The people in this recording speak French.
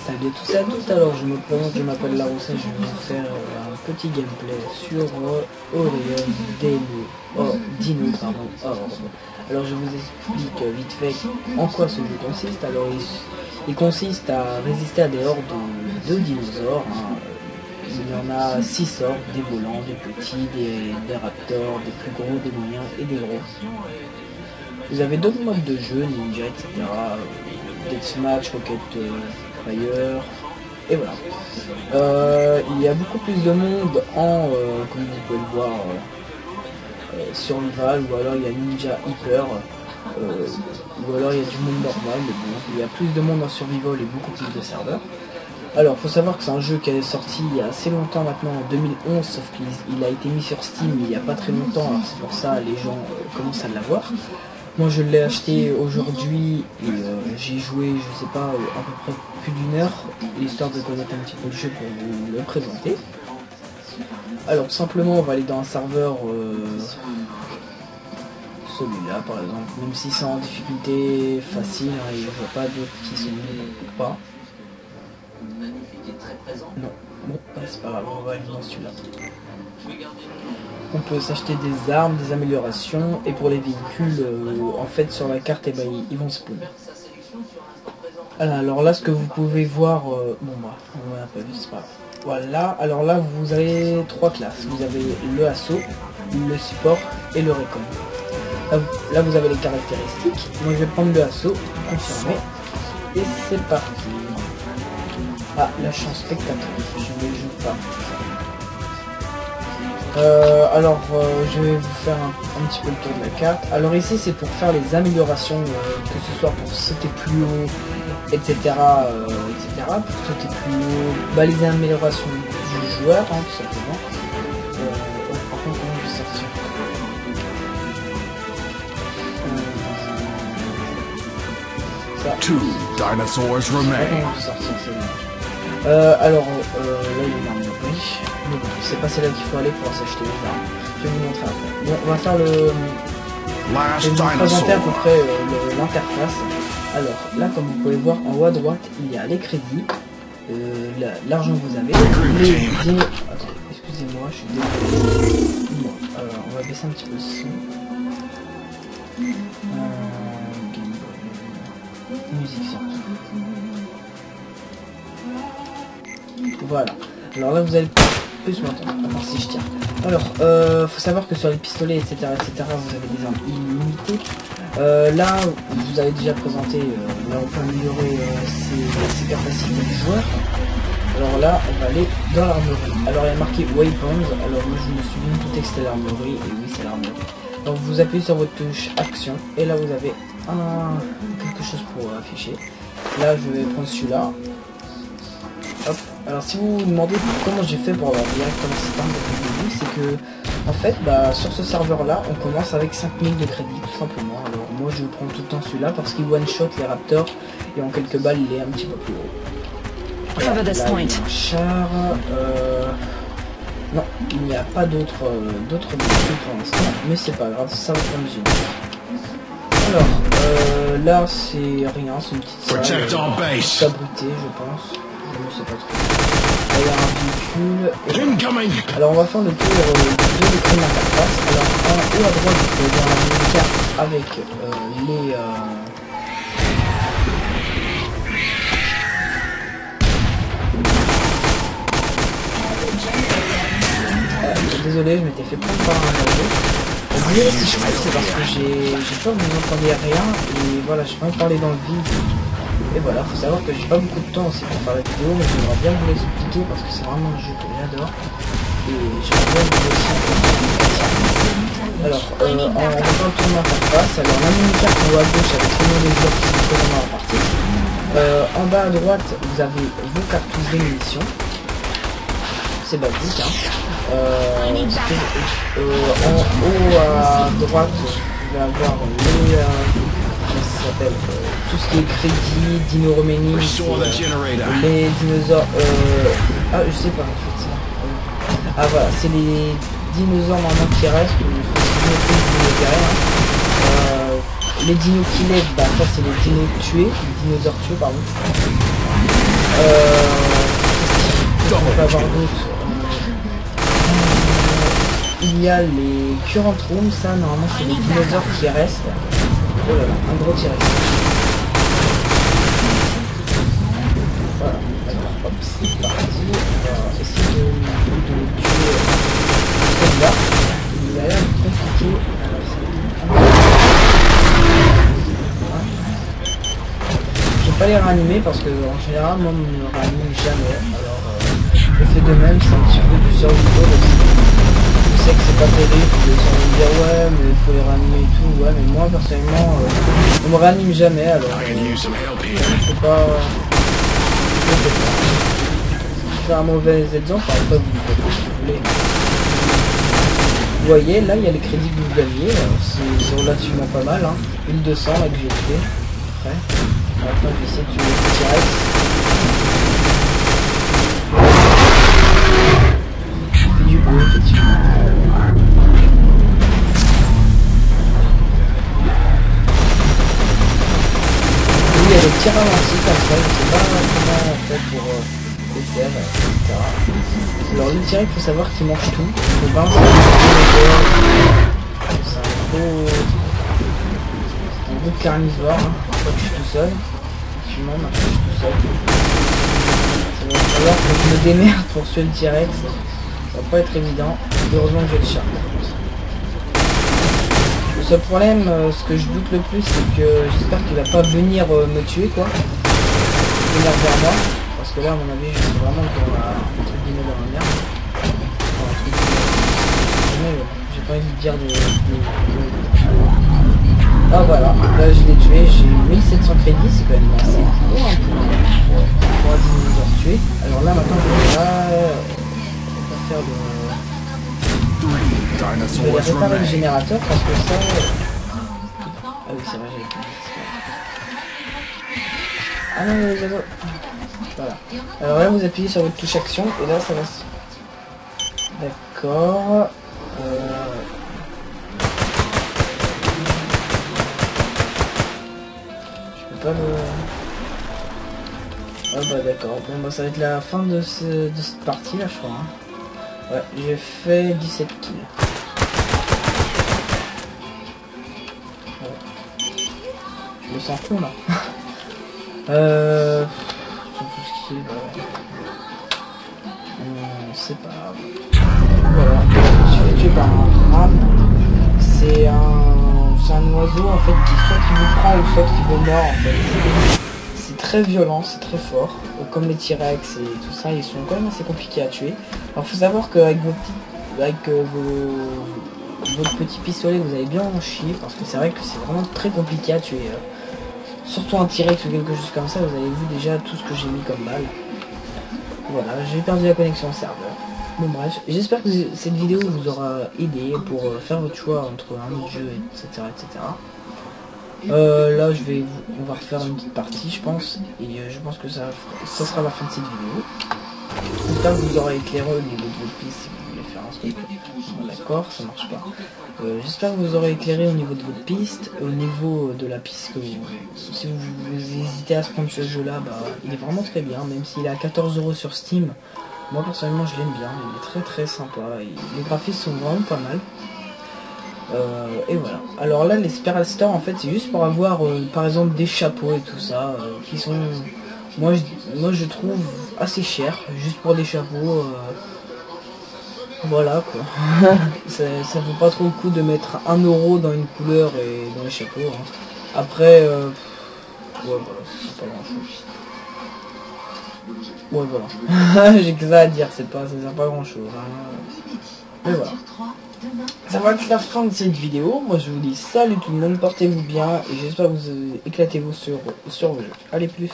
Salut à tous et à toutes, alors je me présente, je m'appelle Larousse et je vais vous faire un petit gameplay sur Orion Dino Orb. Alors je vous explique vite fait en quoi ce jeu consiste. Alors il consiste à résister à des hordes de dinosaures. Il y en a 6 sortes, des volants, des petits, des raptors, des plus gros, des moyens et des gros. Vous avez d'autres modes de jeu, ninja, etc. Deathmatch, Rocket Fire, et voilà. Il y a beaucoup plus de monde en, comme vous pouvez le voir, Survival, ou alors il y a Ninja Hyper, ou alors il y a du monde normal, mais bon, il y a plus de monde en Survival et beaucoup plus de serveurs. Alors, faut savoir que c'est un jeu qui est sorti il y a assez longtemps maintenant, en 2011, sauf qu'il a été mis sur Steam il n'y a pas très longtemps, alors c'est pour ça les gens commencent à l'avoir. Moi je l'ai acheté aujourd'hui et j'ai joué, je sais pas, à peu près plus d'une heure, histoire de connaître un petit peu le jeu pour vous le présenter. Alors simplement on va aller dans un serveur, celui-là par exemple, même si c'est en difficulté facile, hein, et je vois pas d'autres qui sont nuls ou pas. Non, bon, c'est pas grave, on va aller dans celui-là. On peut s'acheter des armes, des améliorations, et pour les véhicules, en fait sur la carte, eh ben, ils vont spawn. Alors là, ce que vous pouvez voir, bon bah, on va un peu, c'est pas grave. Voilà, alors là vous avez 3 classes. Vous avez le assaut, le support et le recon. Là vous avez les caractéristiques. Moi je vais prendre le assaut, confirmer, et c'est parti. Ah, la chance spectateur, je ne joue pas. Je vais vous faire un petit peu le tour de la carte. Alors ici c'est pour faire les améliorations, que ce soit pour sauter plus haut, etc. Pour sauter plus haut, bah, les améliorations du joueur, hein, tout simplement. Par contre, comment je vais sortir ça. Two dinosaurs remain. Là il y a une armurerie. Mais bon, c'est pas celle-là qu'il faut aller pour s'acheter les armes. Je vais vous montrer après. Bon, on va faire le... Je vais vous présenter à peu près l'interface. Alors, là, comme vous pouvez voir, en haut à droite, il y a les crédits, l'argent que vous avez, les dinos... Attends, excusez-moi, je suis désolé. Bon, alors, on va baisser un petit peu le son. Musique surtout. Voilà. Alors là, vous allez plus m'entendre, à part si je tiens. Alors, faut savoir que sur les pistolets, etc., vous avez des armes illimitées. Là, vous avez déjà présenté, là on peut améliorer ses capacités du joueur. Alors là, on va aller dans l'armurerie. Alors il y a marqué Weapons, alors moi je me suis bien douté que c'était l'armurerie, et oui c'est l'armurerie. Donc vous appuyez sur votre touche Action, et là vous avez quelque chose pour afficher. Là je vais prendre celui-là. Hop. Alors si vous vous demandez comment j'ai fait pour avoir directement cette arme depuis le début, c'est que en fait bah, sur ce serveur là on commence avec 5000 de crédit tout simplement. Alors moi je prends tout le temps celui-là parce qu'il one shot les raptors et en quelques balles il est un petit peu plus haut. Voilà, là, il y a un char, non il n'y a pas d'autres véhicules pour l'instant, mais c'est pas grave, ça va prendre du. Alors là c'est rien, c'est une petite salle abritée je pense. Je sais pas trop. Il y a un véhicule. Alors on va faire le tour de l'écran d'interface. Alors en haut à droite vous pouvez voir la mini-carte avec désolé, je m'étais fait prendre par un oiseau. Désolé si je crois c'est parce que j'ai peur que vous n'entendiez rien et voilà, je peux pas parler dans le vide. Et voilà, faut savoir que j'ai pas beaucoup de temps aussi pour faire la vidéo, mais j'aimerais bien vous l'expliquer parce que c'est vraiment un jeu que j'adore. Et j'aimerais bien vous aussi. Alors, on va faire le tour de l'interface. Alors, la mini-carte en haut à gauche avec le nom des joueurs qui sont présents dans la partie. En bas à droite, vous avez vos cartouches de munitions. C'est basique, hein. En haut à droite, vous pouvez avoir tout ce qui est crédit, dino remaining, les dinosaures, ah je sais pas en fait ça. Ah voilà, c'est les dinosaures maintenant qui restent, les dinos qui lèvent, bah ça c'est les dinos tués, les dinosaures tués pardon. avoir d'autre? Il y a les current rooms, ça normalement c'est les dinosaures qui restent. Oh là là, un gros T-Rex. Voilà, alors hop, c'est parti. On va essayer de tuer celui-là. Il a l'air compliqué. Je vais pas les réanimer parce que en général moi on ne me réanime jamais. Alors je fais de même, c'est un petit peu du survival aussi. Je sais que c'est pas terrible, ils vont me dire ouais mais il faut les réanimer et tout, ouais mais moi personnellement on me réanime jamais alors je peux pas. Je fais un mauvais exemple, après vous faites ce que vous voulez. Vous voyez là il y a les crédits que vous gagnez, c'est relativement pas mal, hein. 1200 là que j'ai fait. Après je vais essayer de tuer les T-Rex. Du coup, effectivement. Oui, il y a des petits ralentis comme ça, je sais pas comment on fait pour les faire, etc. Alors le T-Rex, il faut savoir qu'il mange tout. Il faut pas c'est un gros carnivore, hein. Quand je suis tout seul. Effectivement, maintenant je suis tout seul. Il va falloir que je me démerde pour tuer le T-Rex. Ça va pas être évident. Heureusement que j'ai le chat. Le seul problème, ce que je doute le plus, c'est que j'espère qu'il va pas venir me tuer, quoi. Venir vers moi. Parce que là, à mon avis, je suis vraiment dans la... entre guillemets dans la merde. J'ai pas envie de dire des... Ah voilà, là je l'ai tué, j'ai eu 1700 crédits, c'est quand même assez gros hein, pour un dinosaure tué. Alors là maintenant je vais faire de... Je vais réparer le générateur parce que ça... Ah oui c'est vrai, j'ai fait. Ah non les oiseaux. Voilà. Alors là vous appuyez sur votre touche action et là ça va se... D'accord. Pas le... Ah bah d'accord, bon bah ça va être la fin de cette partie là je crois. Hein. Ouais, j'ai fait 17 kills. Ouais. Je me sens con là. C'est pas grave. Voilà, je suis fait tuer par un ram. C'est un oiseau en fait qui soit qui vous prend ou soit qui vous mord en fait. C'est très violent, c'est très fort. Comme les T-Rex et tout ça, ils sont quand même assez compliqués à tuer. Alors faut savoir qu'avec votre petit pistolet vous allez bien en chier parce que c'est vrai que c'est vraiment très compliqué à tuer. Surtout un T-Rex ou quelque chose comme ça, vous avez vu déjà tout ce que j'ai mis comme balle. Voilà, j'ai perdu la connexion au serveur. Bon bref, j'espère que cette vidéo vous aura aidé pour faire votre choix entre un autre jeu, etc. Là on va refaire une petite partie je pense, et je pense que ça sera la fin de cette vidéo. J'espère que vous aurez éclairé au niveau de votre piste si vous voulez faire un stop. D'accord, ça marche pas. J'espère que vous aurez éclairé au niveau de votre piste, au niveau de la piste que si vous hésitez à se prendre ce jeu là, bah, il est vraiment très bien, même s'il est à 14 € sur Steam. Moi personnellement je l'aime bien, il est très sympa, les graphismes sont vraiment pas mal. Et voilà. Alors là les Spiral Store en fait c'est juste pour avoir par exemple des chapeaux et tout ça qui sont moi je trouve assez cher juste pour des chapeaux. Voilà quoi. ça vaut pas trop le coup de mettre 1 € dans une couleur et dans les chapeaux. Hein. Après ouais voilà, c'est pas grand chose. Ouais voilà. J'ai que ça à dire, ça sert pas grand chose. Hein. Mais voilà. Ça va être la fin de cette vidéo. Moi je vous dis salut tout le monde, portez-vous bien et j'espère que vous éclatez-vous sur vos jeux. Allez plus.